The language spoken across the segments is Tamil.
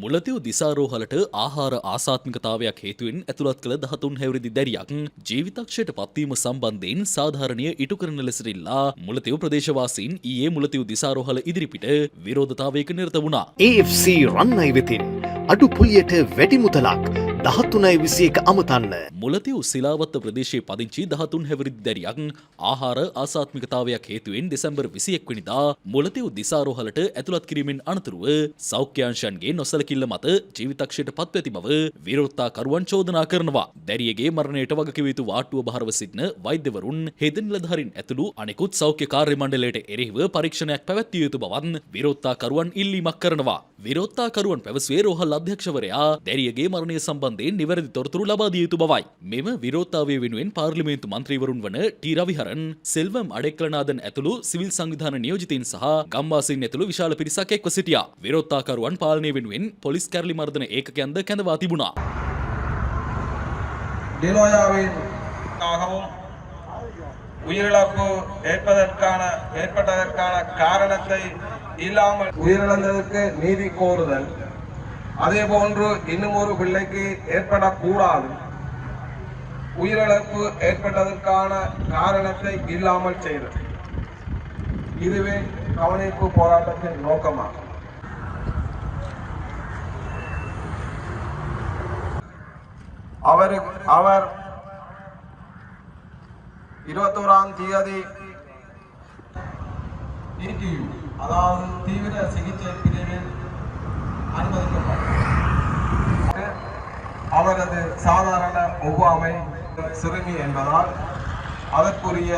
මුලතිව් දිසාරෝහලට ආහාර ආසාත්මිකතාවයක් හේතුවෙන් ඇතුළත් කළ 13 හැවිරිදි දැරියක් ජීවිතක්ෂයට පත්වීම සම්බන්ධයෙන් සාධාරණය ඉටු කරන ලෙසට ඉල්ලා මුලතිව් ප්‍රදේශවාසීන් ඊයේ මුලතිව් දිසාරෝහල ඉදිරිපිට විරෝධතාවයක නිරත වුණා. AFC රන්නයි වෙතින් අඩු පුලියට වැඩි මුදලක් 13.21 අමතන්න. මුලතිව් සිලාවත්ත ප්‍රදේශයේ පදිංචි 13 හැවිරිදි දැරියක් ආහාර ආසාත්මිකතාවයක් හේතුවෙන් දෙසැම්බර් 21 වෙනිදා මුලතිව් දිසාරෝහලට ඇතුළත් කිරීමෙන් අනතුරුව සෞඛ්‍යාංශයන්ගේ නොසලකිල්ල මත ජීවිතක්ෂයට පත්ව ඇති බව විරෝධතාකරුවන් චෝදනා කරනවා. දැරියගේ මරණයට වගකිව යුතු වාට්ටුව බහරව සිටින වෛද්‍යවරුන් හෙද නිලධාරීන් ඇතුළු අනෙකුත් සෞඛ්‍ය කාර්ය මණ්ඩලයට එරෙහිව පරීක්ෂණයක් පැවැත්විය යුතු බවත් විරෝධතාකරුවන් ඉල්ලීමක් කරනවා. විරෝධතාකරුවන් පැවසුවේ රෝහල් අධ්‍යක්ෂවරයා දැරියගේ මරණය සම්බන්ධයෙන් නිවැරදි තොරතුරු ලබා දිය යුතු බවයි. මෙම විරෝධතාවය වෙනුවෙන් පාර්ලිමේන්තු මන්ත්‍රීවරුන් වන ටී රවිහරන්, සෙල්වම් අඩෙක්ලනාදන් ඇතුළු සිවිල් සංවිධාන නියෝජිතයින් සහ ගම්වාසීන් ඇතුළු විශාල පිරිසක් එක්ව සිටියා. විරෝධතාකරුවන් පාලනය වෙනුවෙන් පොලිස් කැරලි මර්දන ඒකකයන්ද කැඳවා තිබුණා. உயிரிழப்பு ஏற்பட்டதற்கான காரணத்தை இல்லாமல் உயிரிழந்ததற்கு நீதி கோருதல், அதே போன்று இன்னும் ஒரு பிள்ளைக்கு ஏற்படக்கூடாது, உயிரிழப்பு ஏற்பட்டதற்கான காரணத்தை இல்லாமல் செய்தது, இதுவே கவனிப்பு போராட்டத்தின் நோக்கமாகும். அவர் 21ஆம் தேதி ETU அதாவது தீவிர சிகிச்சை பிரிவில் அனுமதிக்கப்பட்டார். அவரது சாதாரண ஒவ்வாமை சிறுமி என்பதால் அதற்குரிய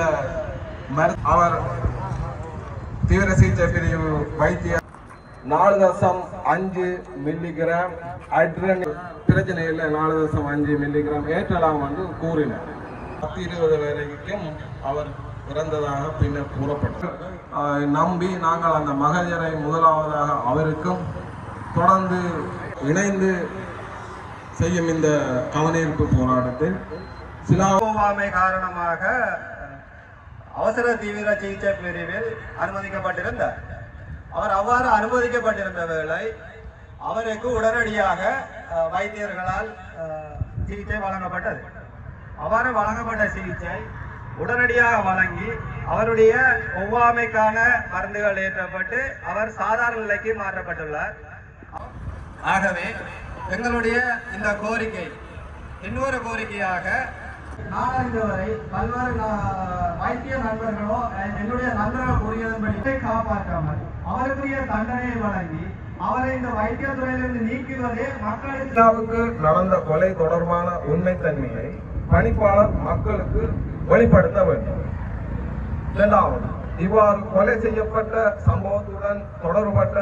அவர் தீவிர சிகிச்சை பிரிவு வைத்தியர் 4.5 மில்லிகிராம் அட்ரன் பிரச்சனை இல்லை, 4.5 மில்லிகிராம் ஏற்றலாம் என்று கூறினார். 10-20 வரைக்கும் அவர் இறந்ததாக பின்னர் கூறப்பட்டது. நம்பி நாங்கள் அந்த மகஜரை முதலாவதாக அவருக்கும் தொடர்ந்து இணைந்து செய்யும் இந்த கவனஈர்ப்பு போராட்டத்தில் சிலாமை காரணமாக அவசர தீவிர சிகிச்சை பிரிவில் அனுமதிக்கப்பட்டிருந்தார். அவர் அவ்வாறு அனுமதிக்கப்பட்டிருந்த வேளை அவருக்கு உடனடியாக வைத்தியர்களால் சிகிச்சை வழங்கப்பட்டது. அவ்வாறு வழங்கப்பட்ட சிகிச்சை உடனடியாக வழங்கி அவருடைய ஒவ்வாமைக்கான மருந்துகள் ஏற்றப்பட்டு அவர் சாதாரண நிலைக்கு மாற்றப்பட்டுள்ளார். ஆகவே எங்களுடைய இந்த கோரிக்கை இன்னொரு கோரிக்கையாக நாளை பல்வேறு வைத்திய நண்பர்களோ என்னுடைய நண்பர்கள் கூறியதன்படி காப்பாற்றாமல் அவருக்குரிய தண்டனையை வழங்கி அவரை இந்த வைத்தியத்துறையிலிருந்து நீக்குவதே மக்களுக்கு நடந்த கொலை தொடர்பான உண்மைத்தன்மையை பணிப்பாளர் மக்களுக்கு வெளிப்படுத்த வேண்டும். இரண்டாவது, இவ்வாறு கொலை செய்யப்பட்ட சம்பவத்துடன் தொடர்பட்ட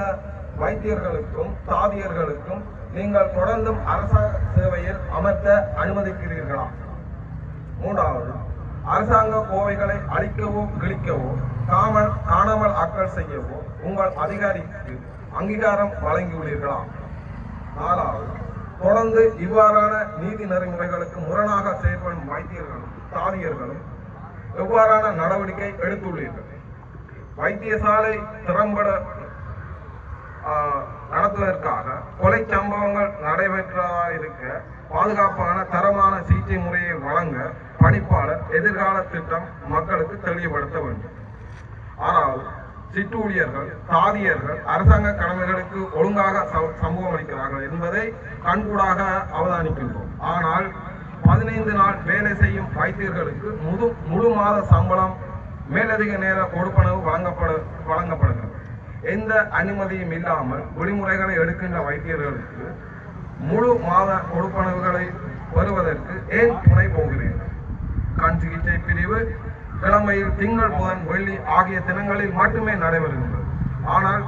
வைத்தியர்களுக்கும் தாதியர்களுக்கும் நீங்கள் தொடர்ந்தும் அரசாங்க சேவையில் அமர்த்த அனுமதிக்கிறீர்களா? மூன்றாவது, அரசாங்க கோவைகளை அழிக்கவோ கிழிக்கவோ காணாமல் ஆக்கல் செய்யவோ உங்கள் அதிகாரிக்கு அங்கீகாரம் வழங்கியுள்ளீர்களா? நாலாவது, தொடர்ந்து இவ்வாறான நீதி நெறிமுறைகளுக்கு முரணாக செயல்படும் வைத்தியர்களும் தாதியர்களும் எவ்வாறான நடவடிக்கை எடுத்துள்ளீர்கள்? வைத்தியசாலை திறம்பட நடத்துவதற்காக கொலை சம்பவங்கள் நடைபெற்றதாக இருக்க பாதுகாப்பான தரமான சிகிச்சை முறையை வழங்க பணிப்பாளர் எதிர்கால திட்டம் மக்களுக்கு தெளிவுபடுத்த வேண்டும். ஆறாவது, சிற்றூழியர்கள் தாதியர்கள் அரசாங்க கடமைகளுக்கு ஒழுங்காக சமூகம் அளிக்கிறார்கள் என்பதை கண்கூடாக அவதானிக்கின்றோம். ஆனால் 15 நாள் வேலை செய்யும் வைத்தியர்களுக்கு முழு மாத சம்பளம் மேலதிக நேர கொடுப்பனவு வழங்கப்படுகிறது. எந்த அனுமதியும் இல்லாமல் விடுமுறைகளை எடுக்கின்ற வைத்தியர்களுக்கு முழு மாத கொடுப்பனவுகளை பெறுவதற்கு ஏன் துணை போகிறீர்கள்? கண் சிகிச்சை பிரிவு கிழமையில் திங்கள் புதன் வெள்ளி ஆகிய தினங்களில் மட்டுமே நடைபெறுகின்றது. ஆனால்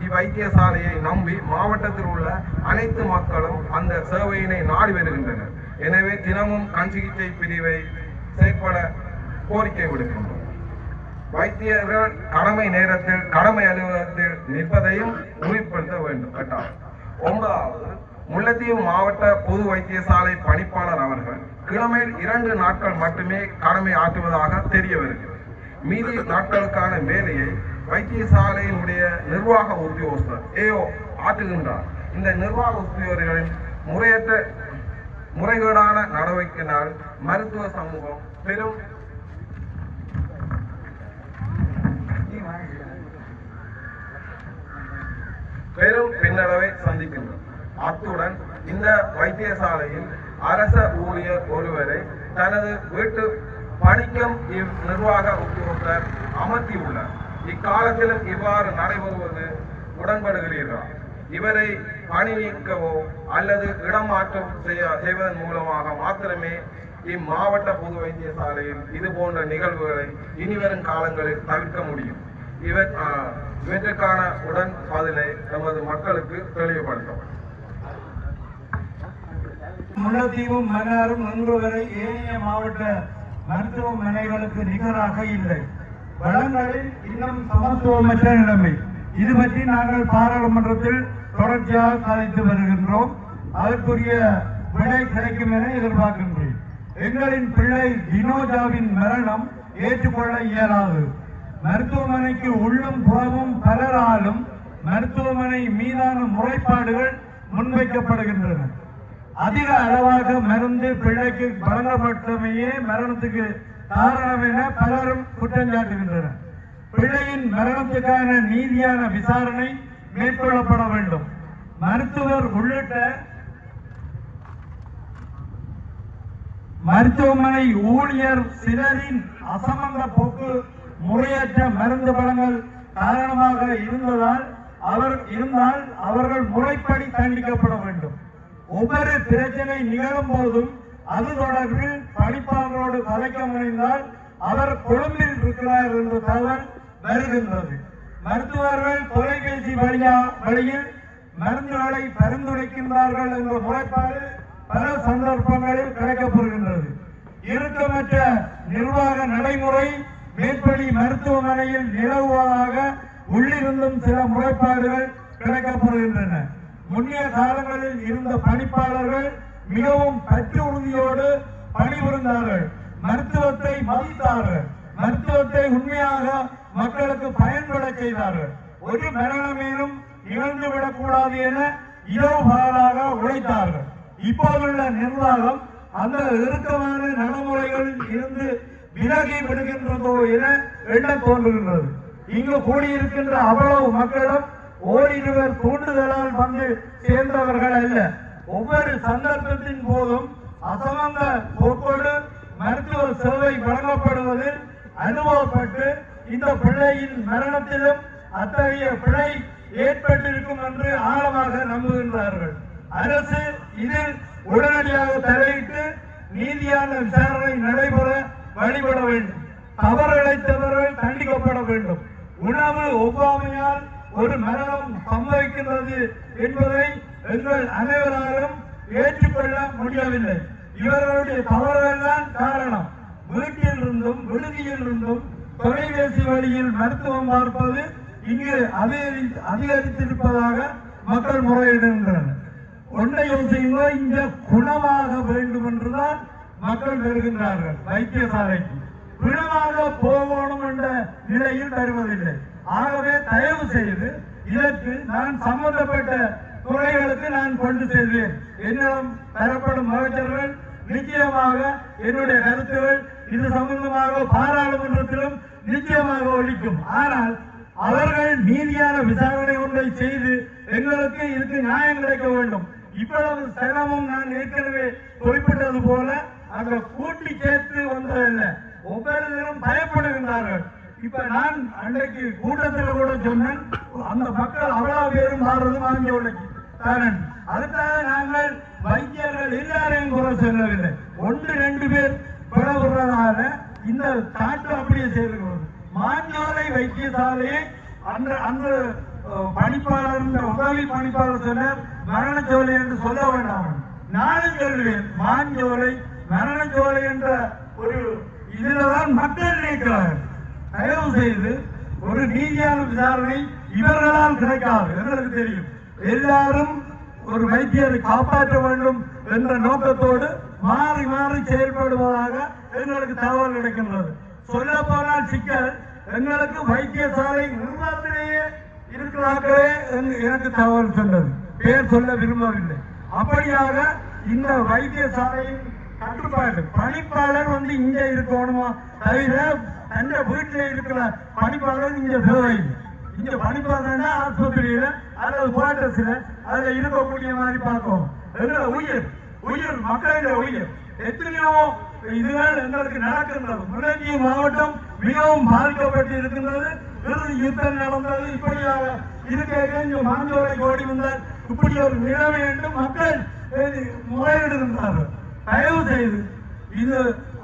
இவ்வைத்தியசாலையை நம்பி மாவட்டத்தில் உள்ள அனைத்து மக்களும் அந்த சேவையினை நாடி வருகின்றனர். எனவே தினமும் கண் சிகிச்சை பிரிவை செயற்பட கோரிக்கை விடுக்கின்றோம். வைத்தியர்கள் கடமை நேரத்தில் கடமை அலுவலகத்தில் நிற்பதையும் உறுதிப்படுத்த வேண்டும். கட்டாயம். 9வது, முல்லைத்தீவு மாவட்ட பொது வைத்தியசாலை பணிப்பாளர் அவர்கள் கிழமையில் 2 நாட்கள் மட்டுமே கடமை ஆற்றுவதாக தெரிய வருகிறது. மீதி நாட்களுக்கான வேலையை வைத்தியசாலையினுடைய நிர்வாக உத்தியோகஸ்தர் AO ஆற்றுகின்றார். இந்த நிர்வாக உத்தியோகர்களின் முறைகேடான நடவடிக்கையினால் மருத்துவ சமூகம் பெரும் பின்னடைவை சந்திக்கின்றது. அத்துடன் இந்த வைத்தியசாலையில் அரச ஊழியர் ஒருவரை தனது வீட்டு பணிக்கும் நிர்வாக உத்தியோகத்தர் அமர்த்தியுள்ளார். இக்காலத்திலும் இவ்வாறு நடைபெறுவது உடன்படுகிறீர்களா? இவரை பணி நீக்கவோ அல்லது இடமாற்றம் செய்வதன் மூலமாக மாத்திரமே இம்மாவட்ட பொது வைத்தியசாலையில் இது போன்ற நிகழ்வுகளை இனிவரும் காலங்களில் தவிர்க்க முடியும். இவற்றுக்கான உடன் பதிலை நமது மக்களுக்கு தெளிவுபடுத்தப்படும். முல்லைத்தீவும் மன்னாரும் இன்று வரை ஏனைய மாவட்ட மருத்துவமனைகளுக்கு நிகராக இல்லை. வளங்களில் இன்னும் சமத்துவமற்ற நிலைமை. இது பற்றி நாங்கள் பாராளுமன்றத்தில் தொடர்ச்சியாக கலைத்து வருகின்றோம். அதற்குரிய விடை கிடைக்கும் என எதிர்பார்க்கின்றேன். எங்களின் பிள்ளை டினோஜாவின் மரணம் ஏற்றுக்கொள்ள இயலாது. மருத்துவமனைக்கு உள்ளும் புறமும் பலராலும் மருத்துவமனை மீதான முறைப்பாடுகள் முன்வைக்கப்படுகின்றன. அதிக அளவாக மருந்து பிள்ளைக்கு வழங்கப்பட்டமையே மரணத்துக்கு காரணம் என பலரும் குற்றம் சாட்டுகின்றனர். பிள்ளையின் மரணத்துக்கான நீதியான விசாரணை மேற்கொள்ளப்பட வேண்டும். மருத்துவர் உள்ளிட்ட மருத்துவமனை ஊழியர் சிலரின் அசமந்த போக்கு, முறையற்ற மருந்து வழங்கல் காரணமாக இருந்தால் அவர்கள் முறைப்படி தண்டிக்கப்பட வேண்டும். ஒவ்வொரு பிரச்சனை நிகழும் போதும் அது தொடர்பில் படிப்பாளரோடு கலைக்க முனைந்தால் அவர் கொழும்பில் இருக்கிறார் என்ற தகவல் வருகின்றது. மருத்துவர்கள் தொலைபேசி வழியில் மருந்துகளை பரிந்துரைக்கின்றார்கள் என்ற முறைப்பாடு பல சந்தர்ப்பங்களில் கிடைக்கப்படுகின்றது. இறுக்கமற்ற நிர்வாக நடைமுறை மேற்படி மருத்துவமனையில் நிலவுவதாக உள்ளிருந்தும் சில முறைப்பாடுகள் கிடைக்கப்படுகின்றன. முன்னைய காலங்களில் இருந்த பணிப்பாளர்கள் மிகவும் பற்று உறுதியோடு பணிபுரிந்தார்கள். மருத்துவத்தை மதித்தார்கள். மருத்துவத்தை உண்மையாக மக்களுக்கு பயன்பட செய்தார்கள். ஒரு மரணமேனும் நிகழ்ந்துவிடக் கூடாது என இரவு பகலாக உழைத்தார்கள். இப்போதுள்ள நிர்வாகம் அந்த இறுக்கமான நடைமுறைகளில் இருந்து விலகி விடுகின்றதோ என எண்ண தோன்றுகின்றது. இங்கு கூடியிருக்கின்ற அவ்வளவு மக்களும் ஓரிருவர் தூண்டுதலால் வந்து சேர்ந்தவர்கள் அல்ல. ஒவ்வொரு சந்தர்ப்பத்தின் போதும் அசமந்த போக்கோடு மருத்துவ சேவை வழங்கப்படுவதில் அனுபவப்பட்டு இந்த பிள்ளையின் மரணத்திலும் அத்தகைய பிழை ஏற்பட்டிருக்கும் என்று ஆழமாக நம்புகின்றார்கள். அரசு இதில் உடனடியாக தலையிட்டு நீதியான விசாரணை நடைபெற வழிபட வேண்டும். தவறிழைத்தவர்கள் தண்டிக்கப்பட வேண்டும். உணவு ஒவ்வாமையால் ஒரு மரணம் சம்பவிக்கின்றது என்பதை எங்கள் அனைவராலும் ஏற்றுக்கொள்ள முடியவில்லை. இவர்களுடைய தவறுகள் தான் காரணம். வீட்டில் இருந்தும் விடுதியில் இருந்தும் தொலைபேசி வழியில் மருத்துவம் பார்ப்பது இங்கு அதிகரித்திருப்பதாக மக்கள் முறையிடுகின்றனர். ஒன்றை யோசிங்க, இந்த குணமாக வேண்டும் என்றுதான் மக்கள் வருகின்றார்கள். வைத்தியசாலைக்கு குணமாக போகணும் என்ற நிலையில் வருவதில்லை. ஆகவே தயவு செய்து இதற்கு நான் சம்பந்தப்பட்ட துறைகளுக்கு நான் கொண்டு செல்வேன். என்னிடம் தரப்படும் அமைச்சர்கள் நிச்சயமாக என்னுடைய கருத்துகள் இது சம்பந்தமாக பாராளுமன்றத்திலும் நிச்சயமாக ஒழிக்கும். ஆனால் அவர்கள் நீதியான விசாரணை ஒன்றை செய்து எங்களுக்கு இதுக்கு நியாயம் கிடைக்க வேண்டும். இவ்வளவு சிரமம் நான் ஏற்கனவே குறிப்பிட்டது போல அங்க கூட்டி சேர்த்து வந்ததல்ல. ஒவ்வொருவரும் பயப்படுகின்றார்கள். இப்ப நான் அன்றைக்கு கூட்டத்தில் கூட சொன்னேன், அந்த மக்கள் அவ்வளவு பேரும் மாறுறது வாங்கியோடைக்கு காரணம். அதுக்காக நாங்கள் வைத்தியர்கள் எல்லாரையும் குறை சொல்லவில்லை. 1-2 பேர் பிறகுறதால இந்த காட்டு அப்படியே செய்திருக்கிறது. மாஞ்சோலை வைத்தியசாலையை அந்த பணிப்பாளர், உதவி பணிப்பாளர் சொன்னார் மரணச்சோலை என்று சொல்ல வேண்டாம். நானும் சொல்லுவேன், மாஞ்சோலை மரணச்சோலை என்ற ஒரு இதுலதான் மக்கள் நினைக்கிறார்கள். தயவு செய்து ஒரு நீதியான விசாரணை இவர்களால் கிடைக்காது. எங்களுக்கு தெரியும், எல்லாரும் ஒரு வைத்தியரை காப்பாற்ற வேண்டும் என்ற நோக்கத்தோடு மாறி மாறி செயல்படுவதாக எங்களுக்கு தகவல் கிடைக்கின்றது. சொல்ல போனால் சிக்கல் எங்களுக்கு வைத்தியசாலை நிர்வாகத்திலேயே இருக்கிறார்களே எனக்கு தகவல் சொன்னது. பேர் சொல்ல விரும்பவில்லை. அப்படியாக இந்த வைத்தியசாலையின் கட்டுப்பாடு பணிப்பாளர் இங்க இருக்கணுமா தவிர அந்த வீட்டில் இருக்கிற பணிப்பாளர் இங்க தேவையில்லை. இங்க பணிப்பாளர்னா ஆஸ்பத்திரியில அல்லது குவார்டர்ஸ்ல அதுல இருக்கக்கூடிய மாதிரி பார்க்கணும். உயிர் மக்களின் உயிர் எத்தனையோ இதுகள் எங்களுக்கு நடக்கின்றது. முல்லைத்தீவு மாவட்டம் மிகவும் பாதிக்கப்பட்டு இருக்கின்றது. இறுதி யுத்தம் நடந்தது. இப்படியாக இருக்க மாஞ்சோலை கோடி வந்தால் இப்படி ஒரு நிலைமை என்று மக்கள் முறையிடுகின்றார்கள். தயவு செய்து இது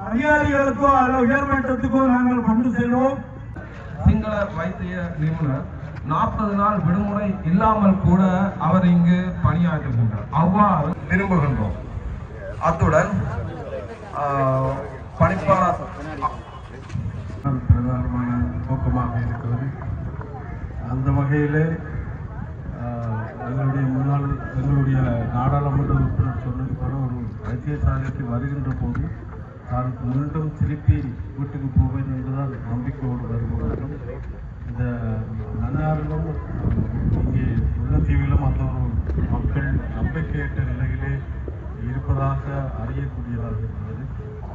அதிகாரிகளுக்கோ அல்ல உயர்மட்டத்துக்கோ நாங்கள் கொண்டு செல்வோம். சிங்கள வைத்திய நிபுணர் 40 நாள் விடுமுறை இல்லாமல் கூட அவர் இங்கு பணியாற்றுகின்றார். அவ்வாறு விரும்புகின்றோம். அத்துடன் பணிப்பாளர் பிரதானமான நோக்கமாக இருக்கிறது. அந்த வகையில் எங்களுடைய நாடாளுமன்ற உறுப்பினர் சொன்னது போல ஒரு வைத்தியசாலைக்கு வருகின்ற போது நான் மீண்டும் திருப்பி வீட்டுக்கு போவேன் என்றுதான் நம்பிக்கையோடு வருகிறோம். இந்த மன்னாரிலும் இங்கே முல்லைத்தீவிலும் அந்த ஒரு மக்கள் நம்பிக்கையற்ற நிலையிலே இருப்பதாக அறியக்கூடியதாக இருக்கிறது.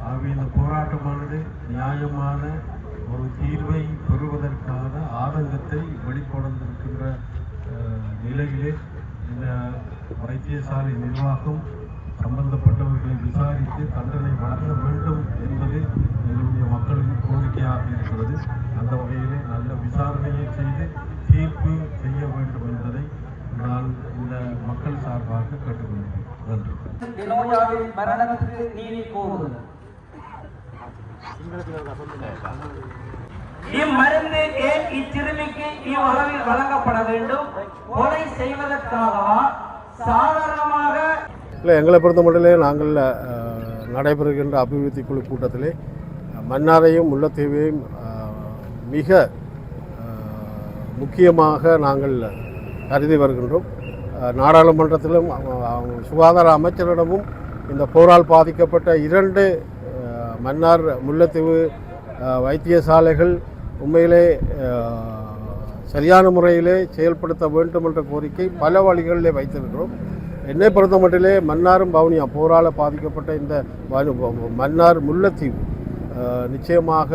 ஆகவே இந்த போராட்டமானது நியாயமான ஒரு தீர்வை பெறுவதற்கான ஆதங்கத்தை வெளிக்கொண்டிருக்கின்ற நிலையிலே இந்த வைத்தியசாலை நிர்வாகம் சம்பந்தப்பட்டவர்களை விசாரித்து தண்டனை வழங்க வேண்டும் என்பது எங்களுடைய மக்களின் கோரிக்கையாக இருக்கிறது. அந்த வகையிலே நல்ல விசாரணையை செய்து தீர்ப்பு செய்ய வேண்டும் என்பதை நான் இந்த மக்கள் சார்பாக கேட்டுக்கொள்கிறேன். நன்றி. டினோயாவின் மரணத்துக்கு நீதி கோருதல். இம்மருந்து ஏன் இச்சிறுமிக்கு இவ்வளவில் வழங்கப்பட வேண்டும்? கொலை செய்வதற்காகவா சாதாரணமாக? எங்களை பொறுத்த மட்டும் நாங்கள் நடைபெறுகின்ற அபிவிருத்தி குழு கூட்டத்திலே மன்னாரையும் முல்லைத்தீவையும் மிக முக்கியமாக நாங்கள் கருதி வருகின்றோம். நாடாளுமன்றத்திலும் சுகாதார அமைச்சரிடமும் இந்த போரால் பாதிக்கப்பட்ட 2 மன்னார் முல்லைத்தீவு வைத்தியசாலைகள் உண்மையிலே சரியான முறையிலே செயல்படுத்த வேண்டும் என்ற கோரிக்கை பல வழிகளிலே வைத்திருக்கிறோம். என்னை பொறுத்த மட்டிலே மன்னாரும் வவுனியா போரால் பாதிக்கப்பட்ட இந்த மன்னார் முல்லைத்தீவு நிச்சயமாக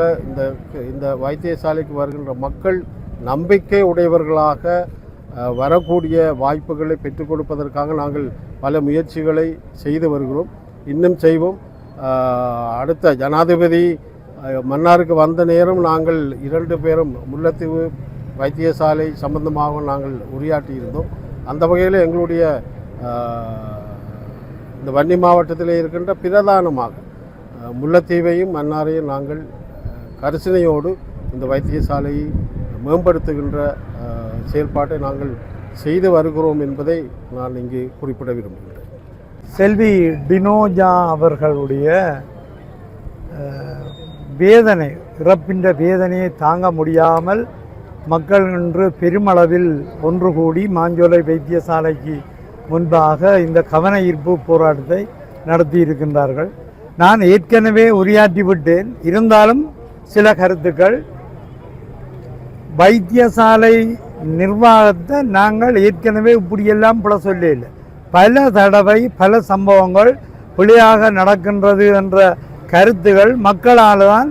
இந்த வைத்தியசாலைக்கு வருகின்ற மக்கள் நம்பிக்கை உடையவர்களாக வரக்கூடிய வாய்ப்புகளை பெற்றுக் கொடுப்பதற்காக நாங்கள் பல முயற்சிகளை செய்து வருகிறோம், இன்னும் செய்வோம். அடுத்த ஜனாதிபதி மன்னாருக்கு வந்த நேரம் நாங்கள் 2 பேரும் முல்லைத்தீவு வைத்தியசாலை சம்பந்தமாக நாங்கள் உரையாற்றியிருந்தோம். அந்த வகையில் எங்களுடைய இந்த வன்னி மாவட்டத்தில் இருக்கின்ற பிரதானமாக முல்லைத்தீவையும் மன்னாரையும் நாங்கள் கரிசனையோடு இந்த வைத்தியசாலையை மேம்படுத்துகின்ற செயல்பாட்டை நாங்கள் செய்து வருகிறோம் என்பதை நான் இங்கே குறிப்பிட விரும்புகிறேன். செல்வி டினோஜா அவர்களுடைய வேதனை, இறப்பின்ற வேதனையை தாங்க முடியாமல் மக்கள் இன்று பெருமளவில் ஒன்று கூடி மாஞ்சோலை வைத்தியசாலைக்கு முன்பாக இந்த கவன ஈர்ப்பு போராட்டத்தை நடத்தி இருக்கின்றார்கள். நான் ஏற்கனவே உரையாற்றி விட்டேன். இருந்தாலும் சில கருத்துக்கள். வைத்தியசாலை நிர்வாகத்தை நாங்கள் ஏற்கனவே இப்படியெல்லாம் பிழை சொல்லல. பல தடவை பல சம்பவங்கள் பிழையாக நடக்கின்றது என்ற கருத்துகள் மக்களால் தான்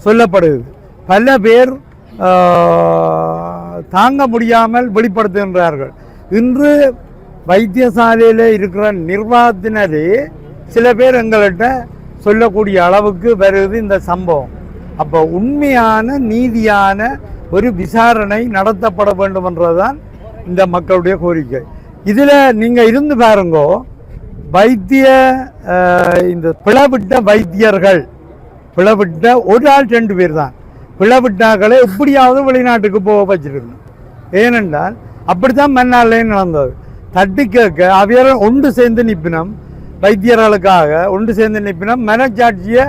சொல்லப்படுகிறது. பல பேர் தாங்க முடியாமல் வெளிப்படுத்துகின்றார்கள். இன்று வைத்தியசாலையில் இருக்கிற நிர்வாகத்தினரே சில பேர் எங்கள்கிட்ட சொல்லக்கூடிய அளவுக்கு வருது இந்த சம்பவம். அப்போ உண்மையான நீதியான ஒரு விசாரணை நடத்தப்பட வேண்டும் என்றதுதான் இந்த மக்களுடைய கோரிக்கை. இதில் நீங்கள் இருந்து பாருங்கோ, இந்த பிளவிட்ட வைத்தியர்கள், பிளவிட்ட ஒரு ஆள் 2 பேர் தான் பிளவிட்டாக்களை எப்படியாவது வெளிநாட்டுக்கு போக வச்சிருக்கணும். ஏனென்றால் அப்படித்தான் மன்னார்லையும் நடந்தது. தட்டி கேட்க அவையார ஒன்று சேர்ந்து நிற்பினம், வைத்தியர்களுக்காக ஒன்று சேர்ந்து நிற்பினம். மனச்சாட்சியை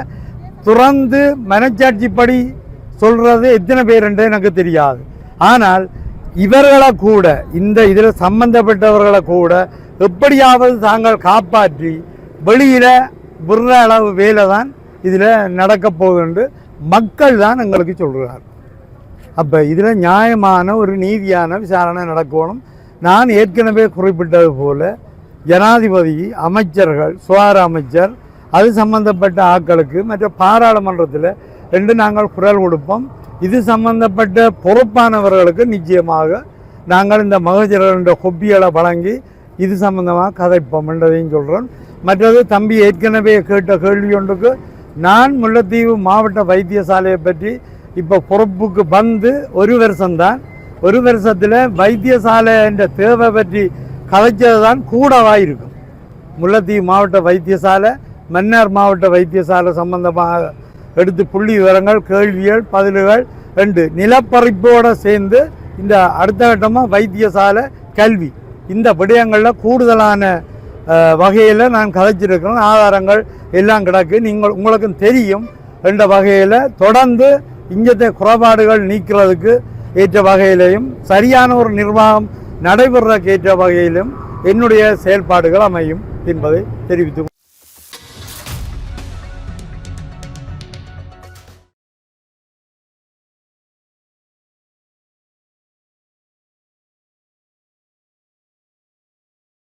துறந்து மனச்சாட்சிப்படி சொல்கிறது எத்தனை பேர் என்று எனக்கு தெரியாது. ஆனால் இவர்களை கூட, இந்த இதில் சம்பந்தப்பட்டவர்களை கூட எப்படியாவது தாங்கள் காப்பாற்றி வெளியில் விடுற அளவு வேலை தான் இதில் நடக்க போகுது. மக்கள் தான் எங்களுக்கு சொல்கிறார். அப்போ இதில் நியாயமான ஒரு நீதியான விசாரணை நடக்கணும். நான் ஏற்கனவே குறிப்பிட்டது போல ஜனாதிபதி, அமைச்சர்கள், சுகாதார அமைச்சர், அது சம்பந்தப்பட்ட ஆட்களுக்கு மற்ற பாராளுமன்றத்தில் 2 நாங்கள் குரல் கொடுப்போம். இது சம்பந்தப்பட்ட பொறுப்பானவர்களுக்கு நிச்சயமாக நாங்கள் இந்த மகஜர கொப்பிகளை வழங்கி இது சம்பந்தமாக கதைப்போம் என்றதையும் சொல்கிறோம். மற்றது தம்பி ஏற்கனவே கேட்ட கேள்வி ஒன்றுக்கு நான் முல்லைத்தீவு மாவட்ட வைத்தியசாலையை பற்றி இப்போ பொறுப்புக்கு வந்து 1 வருஷம்தான். 1 வருஷத்தில் வைத்தியசாலை என்ற தேவை பற்றி கதைச்சது தான் கூடவாக இருக்கும். முல்லைத்தீவு மாவட்ட வைத்தியசாலை, மன்னார் மாவட்ட வைத்தியசாலை சம்பந்தமாக எடுத்து புள்ளி விவரங்கள், கேள்விகள், பதில்கள் 2 நிலப்பறிப்போடு சேர்ந்து இந்த அடுத்த கட்டமாக வைத்தியசாலை, கல்வி இந்த விடயங்களில் கூடுதலான வகையில் நான் கதைச்சிருக்கிறேன். ஆதாரங்கள் எல்லாம் கிடக்கு. உங்களுக்கும் தெரியும் என்ற வகையில் தொடர்ந்து இங்கத்தை குறைபாடுகள் நீக்கிறதுக்கு ஏற்ற வகையிலையும் சரியான ஒரு நிர்வாகம் நடைபெறக்கு ஏற்ற வகையிலும் என்னுடைய செயல்பாடுகள் அமையும் என்பதை தெரிவித்து